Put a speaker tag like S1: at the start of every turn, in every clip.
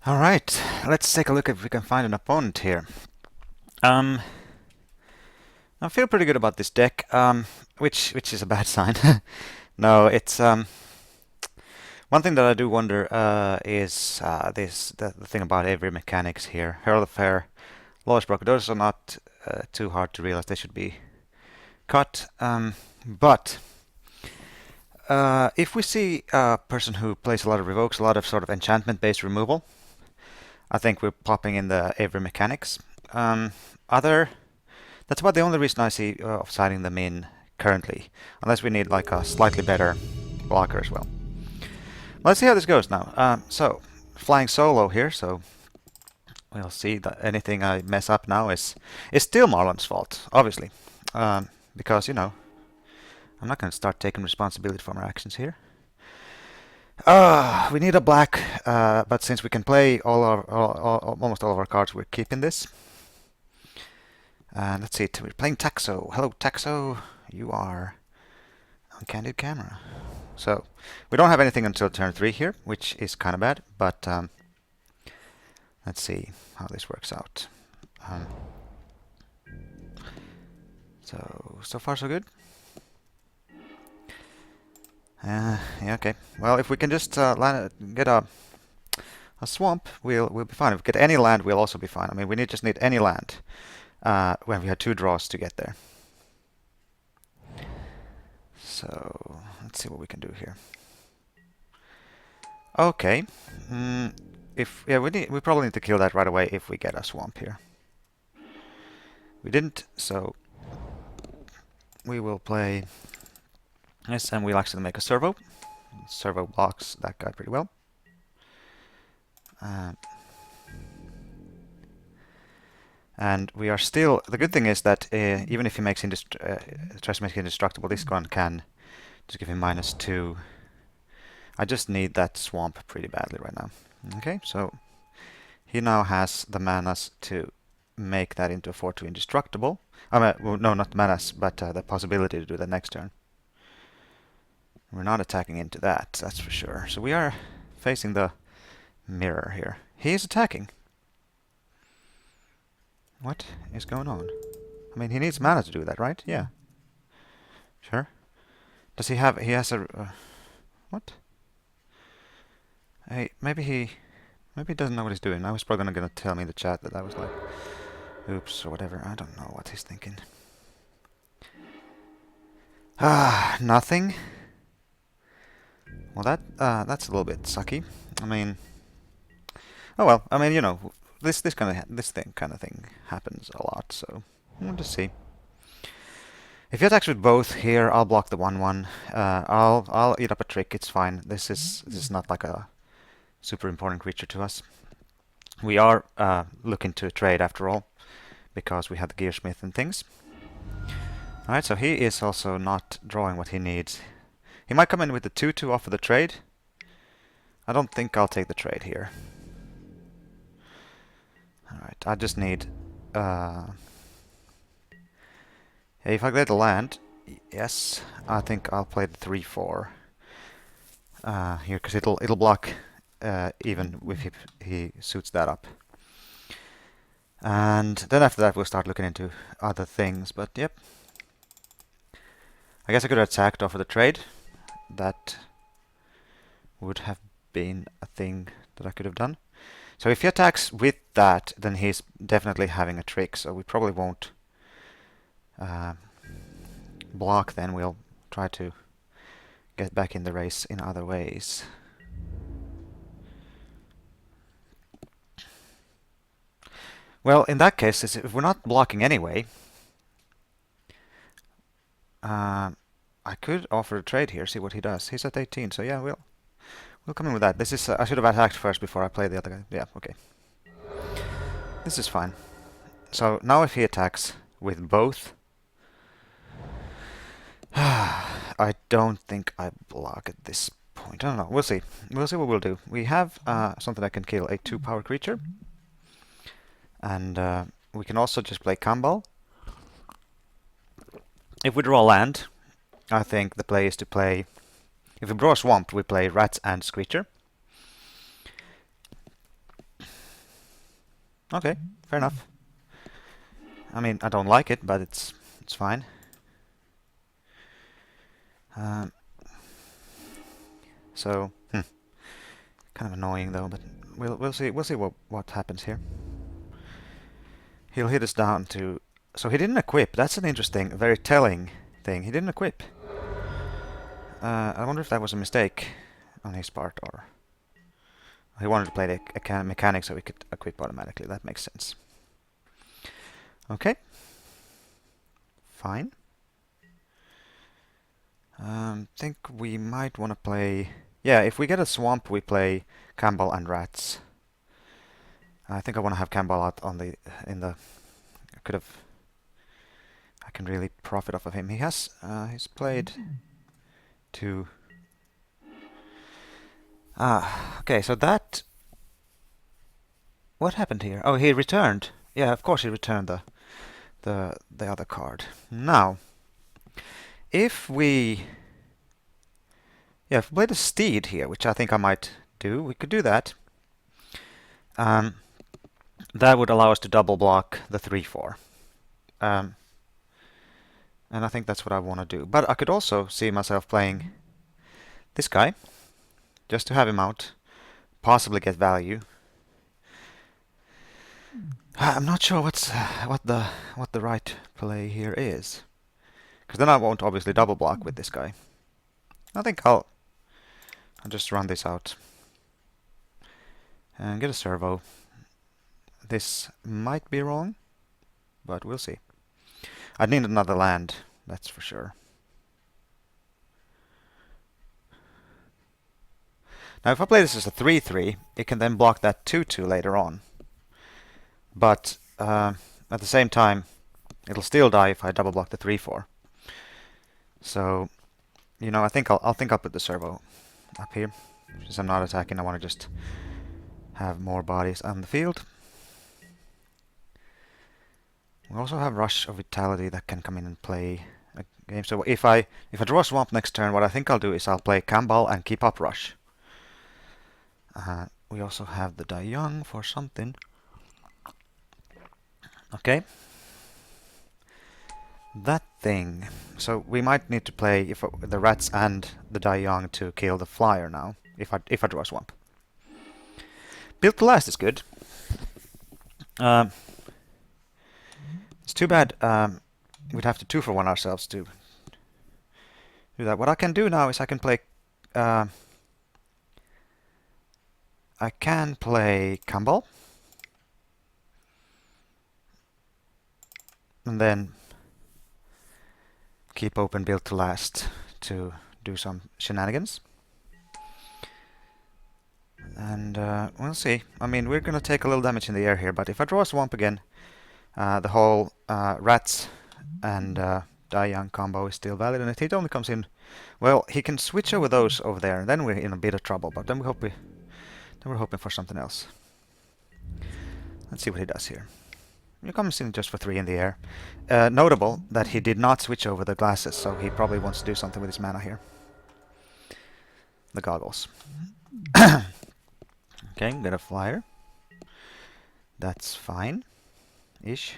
S1: Alright, let's take a look if we can find an opponent here. Um, I feel pretty good about this deck, which is a bad sign. No, it's one thing that I do wonder is the thing about every mechanics here. Herald of Fair, Lawless Broker, those are not too hard to realize. They should be cut. But if we see a person who plays a lot of revokes, a lot of sort of enchantment-based removal, I think we're popping in the every mechanics. Other That's about the only reason I see of siding them in currently, unless we need like a slightly better blocker as well. Let's see how this goes now. Flying solo here, so we'll see that anything I mess up now is still Marlon's fault, obviously, because I'm not going to start taking responsibility for my actions here. We need a black, but since we can play almost all of our cards, we're keeping this. And let's see, we're playing Taxo. Hello, Taxo. You are on Candid Camera. So, we don't have anything until turn 3 here, which is kind of bad, but let's see how this works out. So far so good. Yeah, okay. Well, if we can just get a swamp, we'll be fine. If we get any land, we'll also be fine. I mean, we just need any land when we had 2 draws to get there. So let's see what we can do here. Okay. We probably need to kill that right away if we get a swamp here. We didn't, so we will play this, and we'll actually make a servo. Servo blocks that guy pretty well. And we are still. The good thing is that even if he makes tries to make it indestructible, this one can just give him -2. I just need that swamp pretty badly right now. Okay, so he now has the manas to make that into a 4/2 indestructible. Well, no, not manas, but the possibility to do that next turn. We're not attacking into that, that's for sure. So we are facing the mirror here. He is attacking. What is going on? I mean, he needs mana to do that, right? Yeah. Sure. Does he have... He has a... what? Hey, maybe he doesn't know what he's doing. I was probably gonna tell me in the chat that I was like... Oops, or whatever. I don't know what he's thinking. Nothing. Well, that's a little bit sucky. I mean... Oh well, I mean, this kind of thing happens a lot, so we'll just see. If he attacks with both here, I'll block the 1/1. I'll eat up a trick. It's fine. This is not like a super important creature to us. We are looking to trade after all, because we have the Gearsmith and things. All right, so he is also not drawing what he needs. He might come in with the 2/2 off of the trade. I don't think I'll take the trade here. Alright, I just need... if I get a land, yes, I think I'll play the 3/4 here, because it'll block even if he suits that up. And then after that we'll start looking into other things, but yep. I guess I could have attacked off of the trade. That would have been a thing that I could have done. So if he attacks with that, then he's definitely having a trick, so we probably won't block then. We'll try to get back in the race in other ways. Well, in that case, if we're not blocking anyway, I could offer a trade here, see what he does. He's at 18, so yeah, we'll come in with that. This is I should have attacked first before I played the other guy. Yeah, okay. This is fine. So now if he attacks with both, I don't think I block at this point. I don't know. We'll see. We'll see what we'll do. We have something that can kill a 2-power creature. And we can also just play Kambal. If we draw land, I think the play is to play... If we draw a swamp, we play Rats and Screecher. Okay, fair enough. I mean, I don't like it, but it's fine. Um, so, kind of annoying though, but we'll see what happens here. He'll hit us down to. So he didn't equip. That's an interesting, very telling thing. He didn't equip. I wonder if that was a mistake on his part, or he wanted to play the mechanic so he could equip automatically. That makes sense. Okay. Fine. Think we might want to play. Yeah, if we get a swamp, we play Campbell and rats. I think I want to have Campbell out on the I could have. I can really profit off of him. He's played two. Okay. So that. What happened here? Oh, he returned. Yeah, of course he returned the other card. Now, if we if we played a steed here, which I think I might do, we could do that. That would allow us to double block the 3/4. And I think that's what I want to do. But I could also see myself playing this guy, just to have him out, possibly get value. I'm not sure what the right play here is, because then I won't obviously double block with this guy. I think I'll just run this out and get a servo. This might be wrong, but we'll see. I'd need another land, that's for sure. Now if I play this as a 3/3, it can then block that 2/2 later on. But at the same time, it'll still die if I double block the 3/4. So, I think I'll put the servo up here. Since I'm not attacking, I want to just have more bodies on the field. We also have Rush of Vitality that can come in and play a game. So if I draw a swamp next turn, what I think I'll do is I'll play Campbell and keep up Rush. We also have the Die Young for something. Okay. That thing. So we might need to play the rats and the Die Young to kill the flyer now. If I draw a swamp. Built to last is good. It's too bad we'd have to 2-for-1 ourselves to do that. What I can do now is I can play Campbell. And then keep open build to last to do some shenanigans. And we'll see. I mean, we're going to take a little damage in the air here, but if I draw a swamp again, the whole rats and Die Young combo is still valid, and if it only comes in, well, he can switch over those over there, and then we're in a bit of trouble. But then we're hoping for something else. Let's see what he does here. He comes in just for 3 in the air. Notable that he did not switch over the glasses, so he probably wants to do something with his mana here. The goggles. Okay, get a flyer. That's fine. Ish.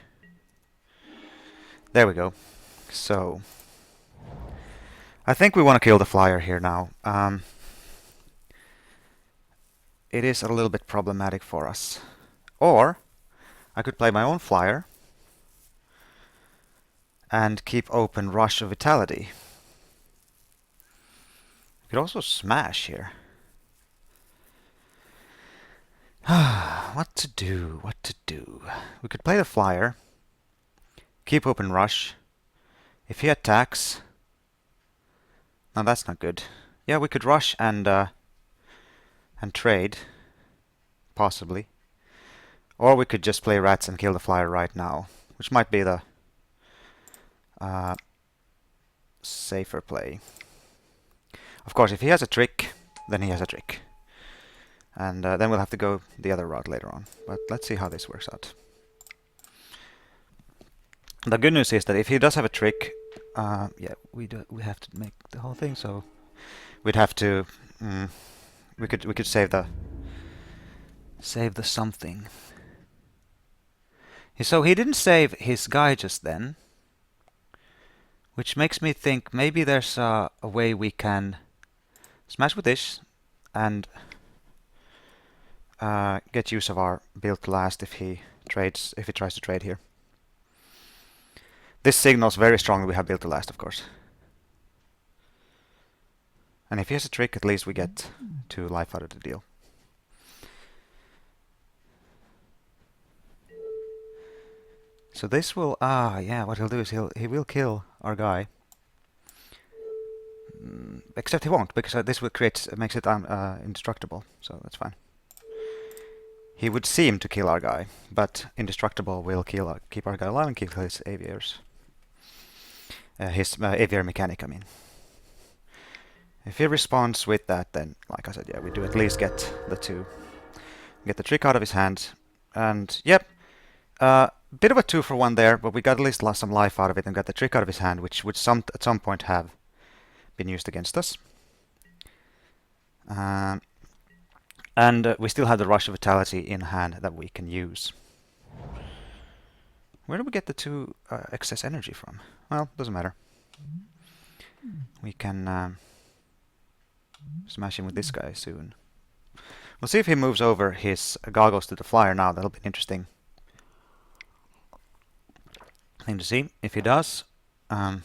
S1: There we go. So, I think we want to kill the flyer here now. It is a little bit problematic for us. Or, I could play my own flyer and keep open Rush of Vitality. I could also smash here. What to do? We could play the flyer, keep open Rush. If he attacks, no, that's not good. Yeah, we could rush and trade, possibly. Or we could just play rats and kill the flyer right now, which might be the safer play. Of course, if he has a trick, then he has a trick. And then we'll have to go the other route later on. But let's see how this works out. The good news is that if he does have a trick, yeah, we have to make the whole thing. So we'd have to we could save the something. So he didn't save his guy just then, which makes me think maybe there's a way we can smash with this and get use of our build to last if he tries to trade here. This signals very strongly we have build to last, of course. And if he has a trick, at least we get 2 life out of the deal. So this will yeah, what he'll do is he will kill our guy. Except he won't, because this will makes it indestructible, so that's fine. He would seem to kill our guy, but indestructible will keep our guy alive and kill his aviators. His aviator mechanic, I mean. If he responds with that, then, like I said, yeah, we do at least get the 2. Get the trick out of his hand, and yep, bit of a 2 for 1 there, but we got at least lost some life out of it and got the trick out of his hand, which would at some point have been used against us. And we still have the Rush of Vitality in hand that we can use. Where do we get the 2 excess energy from? Well, doesn't matter. We can smash him with this guy soon. We'll see if he moves over his goggles to the flyer now. That'll be an interesting thing to see. If he does, okay.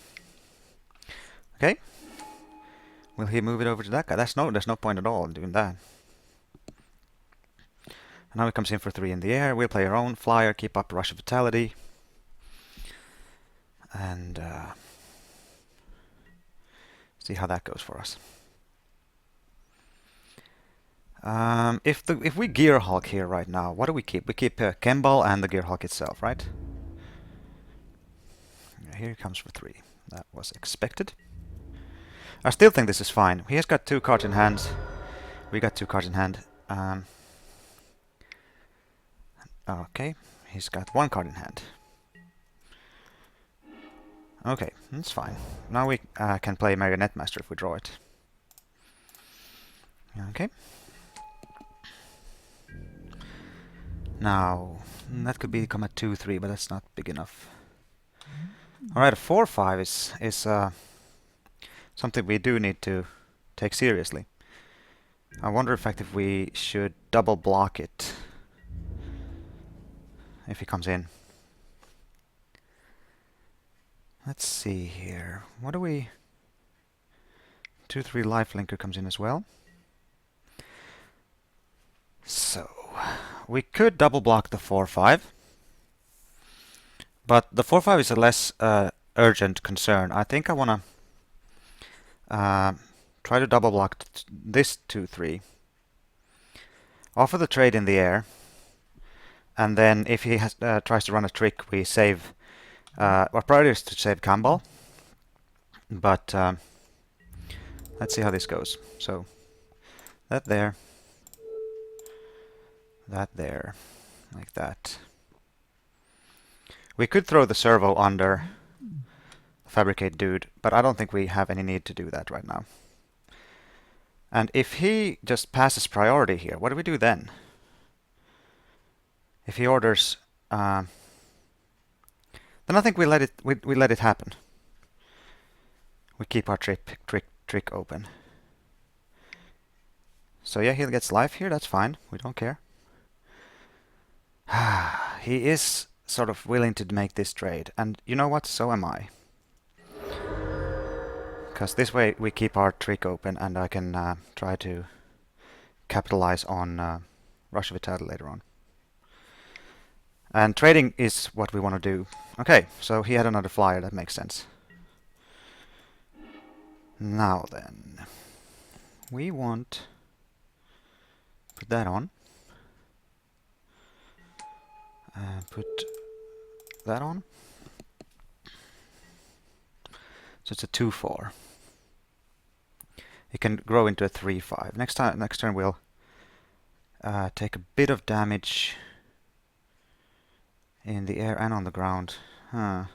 S1: Will he move it over to that guy? There's no point at all in doing that. And now he comes in for 3 in the air. We'll play our own flyer, keep up Rush of Vitality. And see how that goes for us. If we Gear Hulk here right now, what do we keep? We keep Kembal and the Gear Hulk itself, right? Here he comes for 3. That was expected. I still think this is fine. He has got 2 cards in hand. We got 2 cards in hand. Okay, he's got 1 card in hand. Okay, that's fine. Now we can play Marionette Master if we draw it. Okay. Now, that could become a 2-3, but that's not big enough. Alright, a 4-5 is something we do need to take seriously. I wonder if we should double block it if he comes in. Let's see here. What do we... 2-3 lifelinker comes in as well. So, we could double block the 4-5. But the 4-5 is a less urgent concern. I think I want to try to double block this 2-3. Offer the trade in the air. And then if he tries to run a trick, we save... our priority is to save Kambal. But let's see how this goes. So, that there. That there. Like that. We could throw the servo under the Fabricate dude, but I don't think we have any need to do that right now. And if he just passes priority here, what do we do then? If he orders... then I think we let it happen. We keep our trick open. So yeah, he gets life here, that's fine. We don't care. He is sort of willing to make this trade. And you know what? So am I. Because this way we keep our trick open and I can try to capitalize on Rush of Vitality later on. And trading is what we want to do. Okay, so he had another flyer, that makes sense. Now then, we want... put that on. Put that on. So it's a 2-4. It can grow into a 3-5. Next turn we'll take a bit of damage in the air and on the ground. The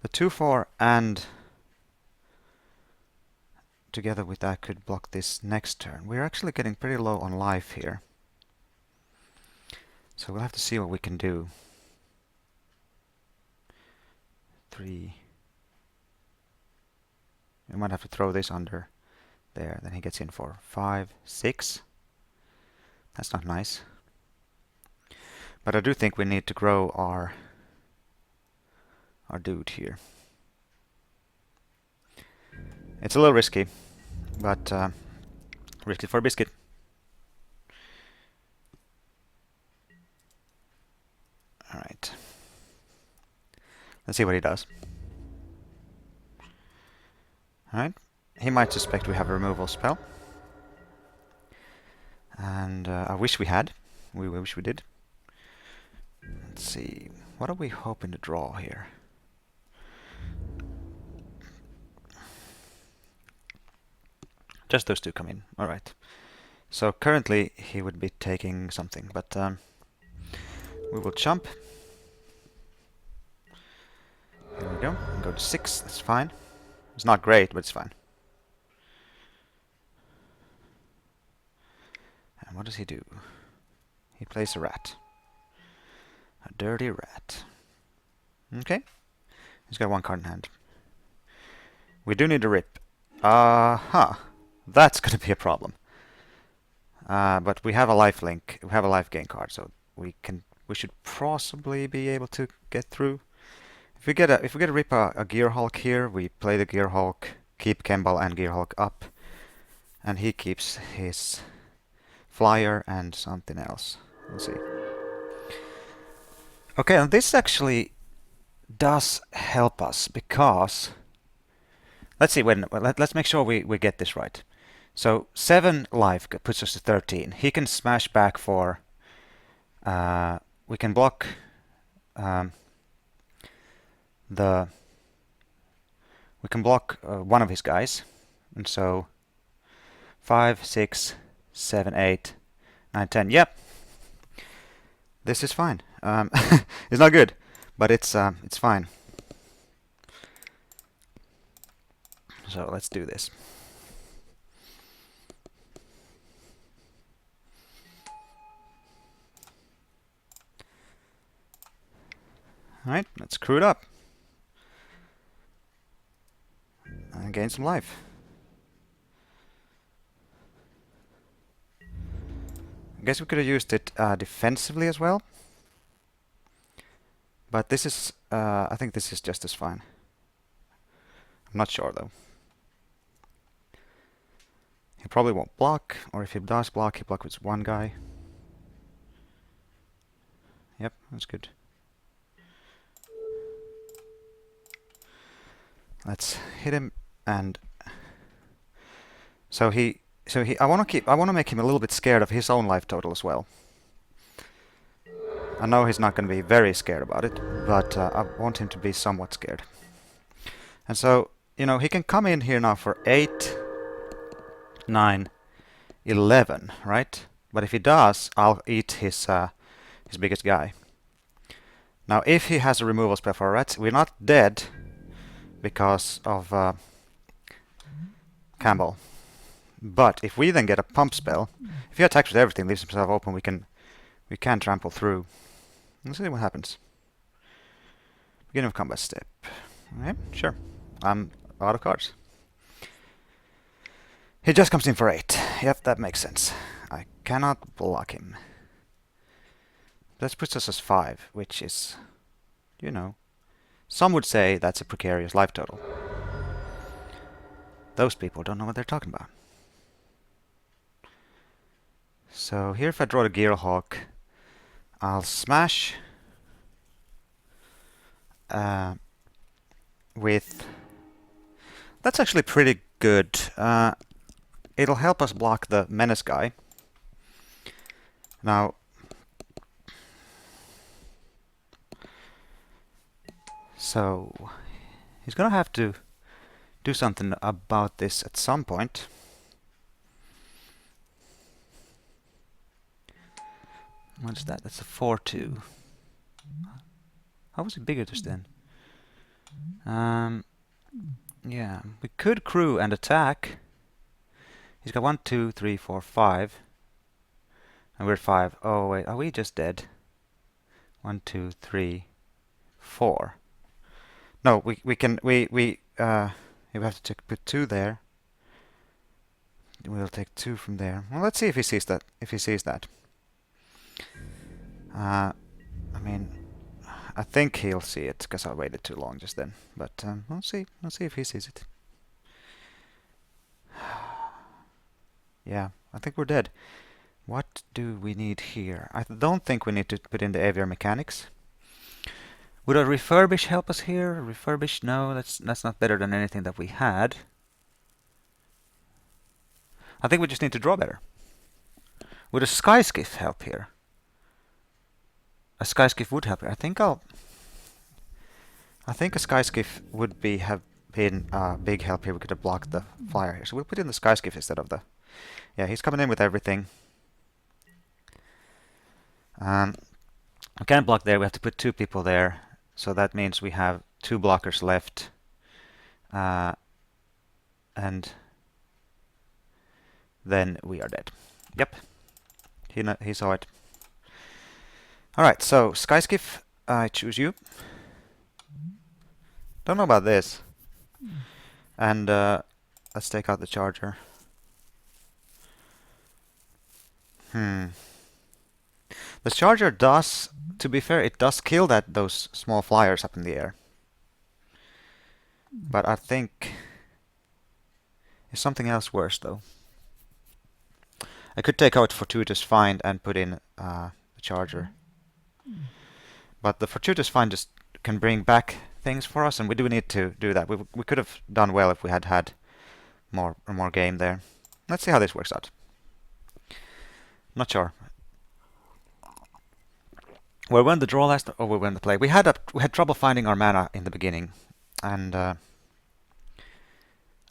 S1: 2-4 and together with that could block this next turn. We're actually getting pretty low on life here. So we'll have to see what we can do. 3. We might have to throw this under there. Then he gets in for 5, 6. That's not nice. But I do think we need to grow our dude here. It's a little risky, but risk it for a biscuit. Alright. Let's see what he does. Alright. He might suspect we have a removal spell. And I wish we had. We wish we did. Let's see. What are we hoping to draw here? Just those two come in. Alright. So currently he would be taking something, but we will jump. There we go. Go to 6. That's fine. It's not great, but it's fine. And what does he do? He plays a rat. A dirty rat. Okay. He's got 1 card in hand. We do need a rip. That's going to be a problem. But we have a life link. We have a life gain card, so we should possibly be able to get through. If we get a rip a Gear Hulk here, we play the Gear Hulk, keep Kembal and Gear Hulk up, and he keeps his flyer and something else. Let's see. Okay, and this actually does help us because let's see. Let's make sure we get this right. So 7 life puts us to 13. He can smash back for. We can block. We can block one of his guys, and so 5, 6, 7, 8, 9, 10. Yep, this is fine. It's not good, but it's fine. So let's do this. All right, let's screw it up. And gain some life. I guess we could have used it defensively as well. But this is, I think this is just as fine. I'm not sure though. He probably won't block, or if he does block, he blocks with 1 guy. Yep, that's good. Let's hit him, and I want to make him a little bit scared of his own life total as well. I know he's not going to be very scared about it, but I want him to be somewhat scared. And so, you know, he can come in here now for 8, 9, 11, right? But if he does, I'll eat his biggest guy. Now, if he has a removal spell for rats, we're not dead because of Campbell. But if we then get a pump spell, if he attacks with everything, leaves himself open, we can trample through. Let's see what happens. Beginning of combat step. Okay, sure. I'm out of cards. He just comes in for 8. Yep, that makes sense. I cannot block him. That puts us as 5, which is, you know, some would say that's a precarious life total. Those people don't know what they're talking about. So here if I draw the Gearhawk, I'll smash with... That's actually pretty good. It'll help us block the Menace guy. Now... So... He's gonna have to do something about this at some point. What's that? That's a 4-2. How was it bigger just then? Yeah, we could crew and attack. He's got 1, 2, 3, 4, 5. And we're 5. Oh wait, are we just dead? 1, 2, 3, 4. No, we can we have to put 2 there. We'll take 2 from there. Well, let's see if he sees that. If he sees that. I mean, I think he'll see it because I waited too long just then. But we'll see. We'll see if he sees it. Yeah, I think we're dead. What do we need here? I don't think we need to put in the aviary mechanics. Would a refurbish help us here? Refurbish? No, that's not better than anything that we had. I think we just need to draw better. Would a sky skiff help here? A sky skiff would help here. I think a sky skiff would have been a big help here. We could have blocked the flyer here. So we'll put in the sky skiff instead of the... Yeah, he's coming in with everything. We can't block there. We have to put 2 people there. So that means we have 2 blockers left. And then we are dead. Yep. He saw it. Alright, so sky skiff, I choose you. Don't know about this. And let's take out the charger. The charger does, to be fair, it does kill those small flyers up in the air. But I think there's something else worse though. I could take out fortuitous find and put in the charger. But the fortuitous find just can bring back things for us, and we do need to do that. We could have done well if we had more game there. Let's see how this works out. Not sure. We won the draw last, or we won the play. We had trouble finding our mana in the beginning, and I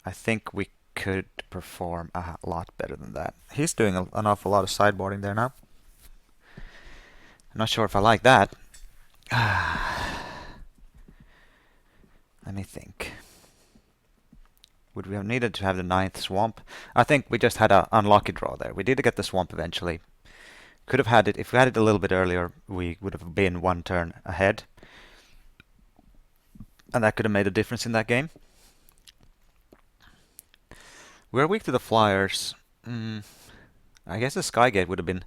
S1: think we could perform a lot better than that. He's doing an awful lot of sideboarding there now. I'm not sure if I like that. Let me think. Would we have needed to have the 9th swamp? I think we just had an unlucky draw there. We did get the swamp eventually. Could have had it, if we had it a little bit earlier, we would have been 1 turn ahead. And that could have made a difference in that game. We're weak to the flyers. I guess the Skygate would have been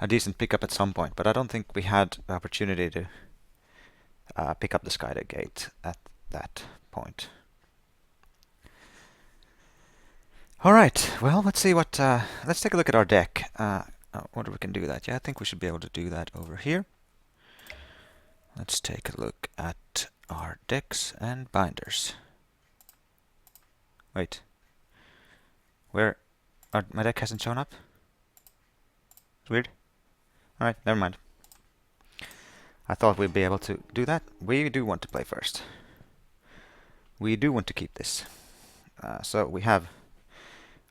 S1: a decent pickup at some point, but I don't think we had the opportunity to pick up the Skygate at that point. Alright, well, let's see what... let's take a look at our deck. I wonder if we can do that. Yeah, I think we should be able to do that over here. Let's take a look at our decks and binders. Wait. Where... my deck hasn't shown up? It's weird. Alright, never mind. I thought we'd be able to do that. We do want to play first. We do want to keep this. So we have...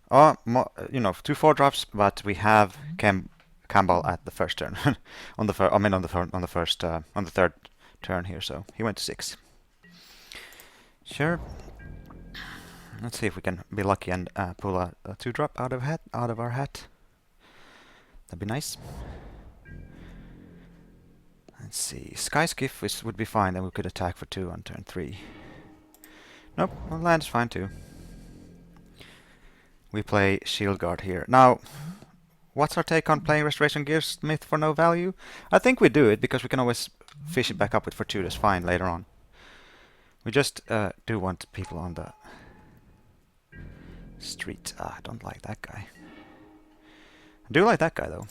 S1: two 4-drops, but we have Campbell at the first turn. on the third turn here, so he went to 6. Sure. Let's see if we can be lucky and pull a 2-drop out of our hat. That'd be nice. Let's see. Sky Skiff would be fine, then we could attack for 2 on turn 3. Nope, well, land is fine too. We play Shield Guard here. Now, what's our take on playing Restoration Gearsmith for no value? I think we do it because we can always fish it back up with Fortuitous Find later on. We just do want people on the street. I don't like that guy. I do like that guy though.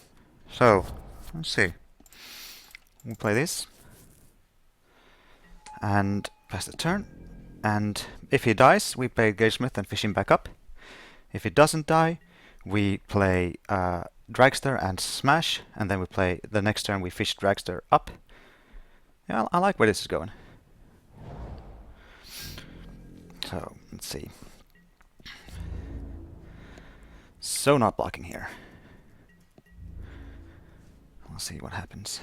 S1: So, let's see. We'll play this. And pass the turn. And if he dies, we play Gearsmith and fish him back up. If it doesn't die, we play Dragster and Smash, and then we play the next turn we fish Dragster up. Yeah, I like where this is going. So, let's see. So not blocking here. We'll see what happens.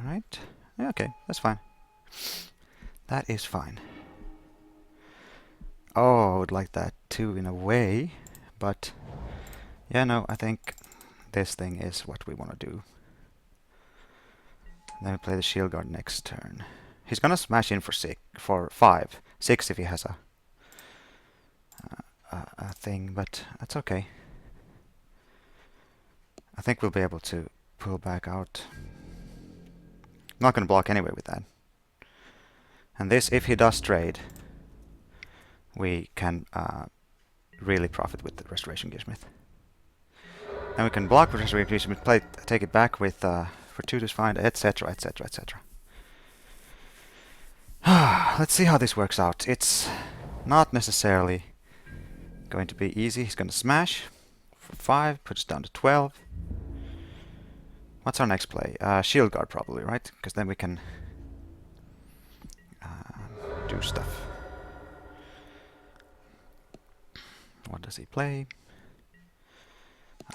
S1: Alright. Yeah, okay, that's fine. That is fine. Oh, I would like that too in a way, but yeah, no, I think this thing is what we want to do. Then we play the shield guard next turn. He's gonna smash in for 5. 6 if he has a thing, but that's okay. I think we'll be able to pull back out. Not gonna block anyway with that. And this, if he does trade, we can really profit with the Restoration Gearsmith. And we can block with Restoration Gearsmith, take it back with for 2 to find, etc, etc, etc. Let's see how this works out. It's not necessarily going to be easy. He's going to smash for 5, puts down to 12. What's our next play? Shield guard probably, right? Because then we can do stuff. What does he play?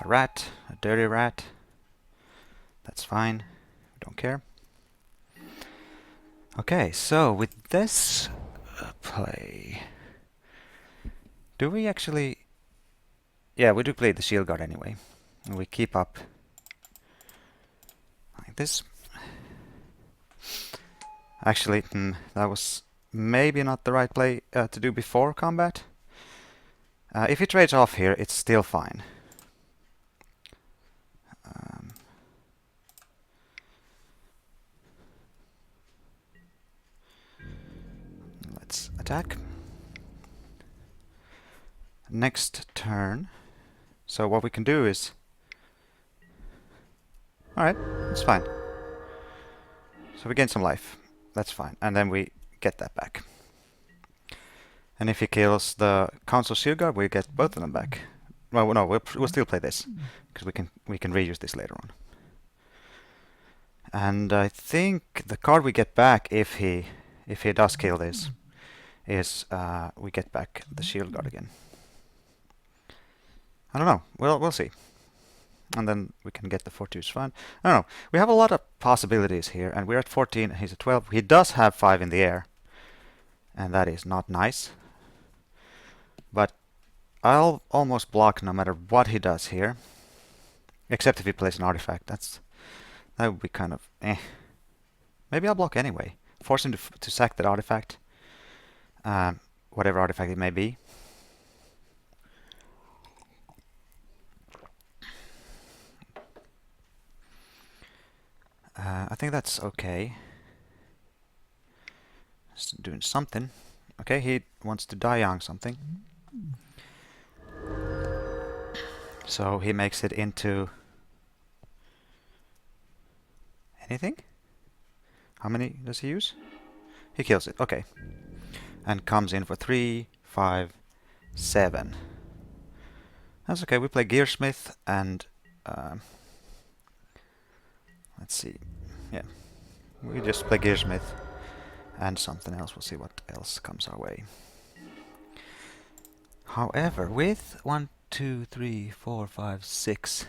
S1: A rat, a dirty rat. That's fine. We don't care. Okay, so with this play, do we actually... Yeah, we do play the shield guard anyway. And we keep up like this. Actually, that was maybe not the right play to do before combat. If he trades off here, it's still fine. Let's attack. Next turn. So what we can do is... Alright, it's fine. So we gain some life. That's fine. And then we get that back. And if he kills the Council Shield Guard, we get both of them back. Well, no, we'll still play this, because we can reuse this later on. And I think the card we get back if he does kill this is we get back the Shield Guard again. I don't know. We'll see. And then we can get the Fortune's Fund. I don't know. We have a lot of possibilities here, and we're at 14. He's at 12. He does have 5 in the air, and that is not nice. But I'll almost block no matter what he does here, except if he plays an artifact. That would be kind of eh. Maybe I'll block anyway. Force him to sack that artifact, whatever artifact it may be. I think that's okay. Just doing something. Okay, he wants to die young something. So he makes it into anything? How many does he use? He kills it, okay. And comes in for 3, 5, 7. That's okay, we play Gearsmith and let's see. Yeah. We just play Gearsmith and something else. We'll see what else comes our way. However, with 1, 2, 3, 4, 5, 6.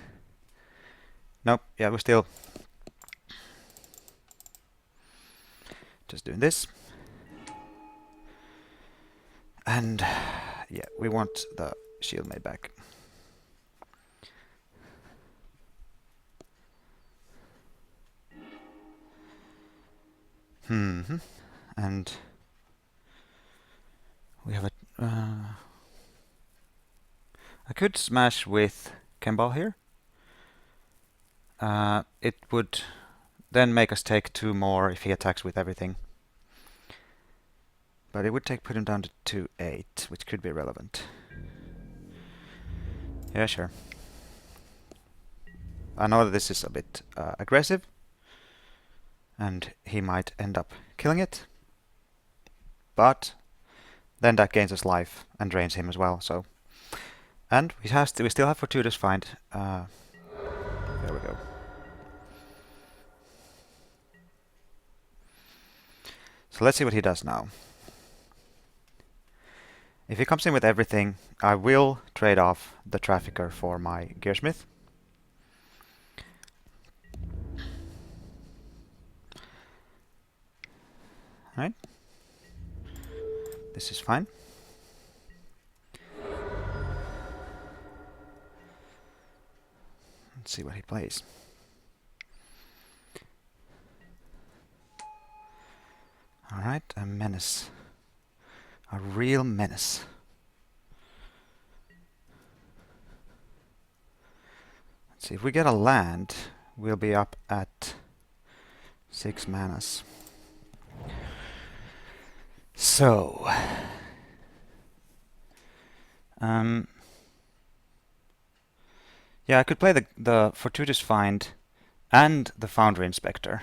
S1: Nope, yeah, we're still just doing this. And yeah, we want the shield made back. And we have a... I could smash with Kembal here. It would then make us take 2 more if he attacks with everything. But it would put him down to 2-8, which could be relevant. Yeah, sure. I know that this is a bit aggressive, and he might end up killing it. But then that gains us life and drains him as well. So, and we still have Fortuitous Find. There we go. So let's see what he does now. If he comes in with everything, I will trade off the Trafficker for my Gearsmith. Right? This is fine. Let's see what he plays. Alright, a menace. A real menace. Let's see, if we get a land, we'll be up at 6 manas. So, yeah, I could play the Fortuitous Find and the Foundry Inspector,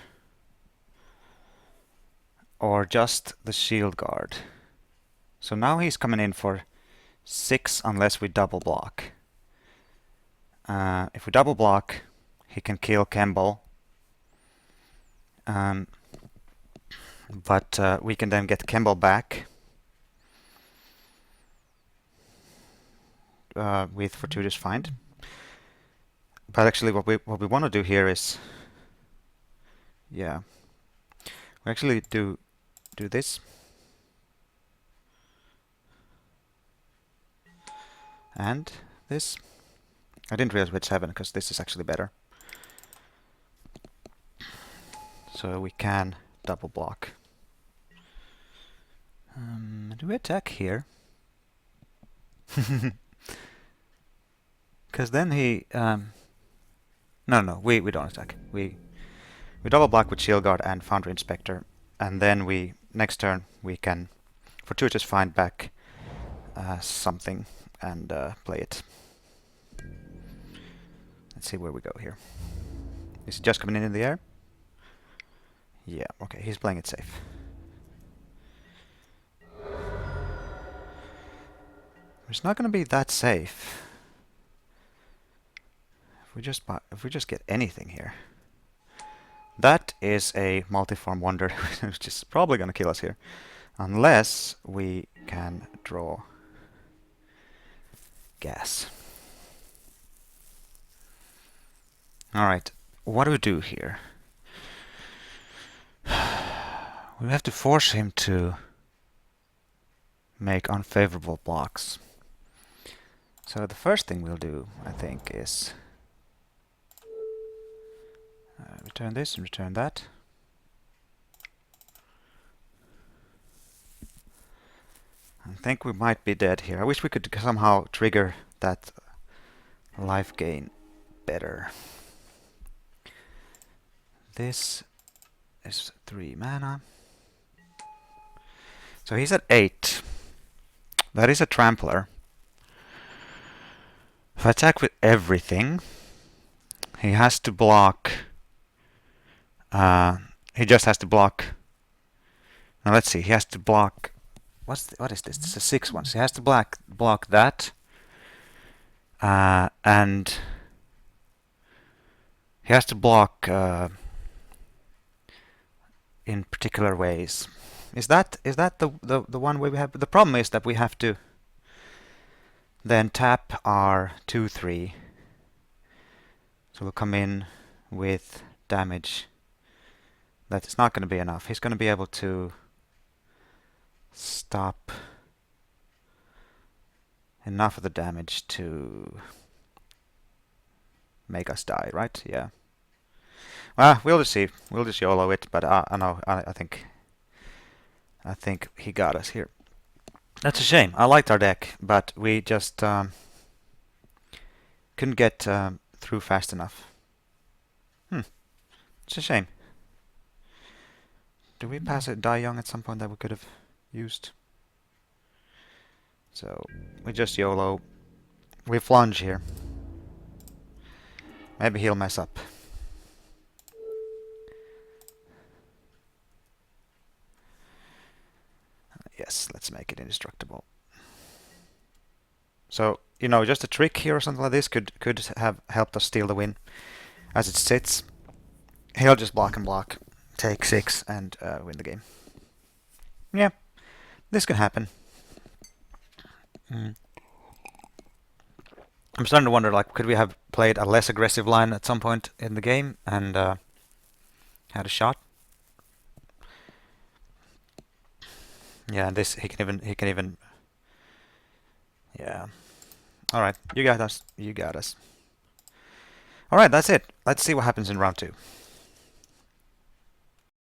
S1: or just the Shield Guard. So now he's coming in for 6 unless we double block. If we double block, he can kill Kemble. But we can then get Kemble back with Fortuitous Find. But actually, what we want to do here is, yeah, we actually do this, and this. I didn't realize we had 7 because this is actually better. So we can double block. Do we attack here? Because then he... no, we don't attack. We double block with Shield Guard and Foundry Inspector, and then we next turn we can Fortuitous Find back something and play it. Let's see where we go here. Is he just coming in the air? Yeah, okay, he's playing it safe. It's not going to be that safe. If we just get anything here. That is a multiform wonder, which is probably going to kill us here. Unless we can draw gas. Alright, what do we do here? We have to force him to make unfavorable blocks. So the first thing we'll do, I think, is return this and return that. I think we might be dead here. I wish we could somehow trigger that life gain better. This is 3 mana. So he's at 8. That is a trampler. If I attack with everything, he has to block. He just has to block. Now let's see. He has to block. What is this? This is a 6/1. So he has to block that, and he has to block in particular ways. Is that the one way we have? The problem is that we have to then tap our 2/3. So we'll come in with damage. That's not going to be enough. He's going to be able to stop enough of the damage to make us die, right? Yeah. Well, we'll just see. We'll just YOLO it, but I know. I think he got us here. That's a shame. I liked our deck, but we just couldn't get through fast enough. It's a shame. Do we pass a Die Young at some point that we could have used? So we just YOLO. We flunge here. Maybe he'll mess up. Yes, let's make it indestructible. So, you know, just a trick here or something like this could have helped us steal the win. As it sits, he'll just block and block, take 6 and win the game. Yeah, this can happen. I'm starting to wonder, like, could we have played a less aggressive line at some point in the game and had a shot? Yeah, and this he can even. Yeah. All right, you got us. You got us. All right, that's it. Let's see what happens in round 2.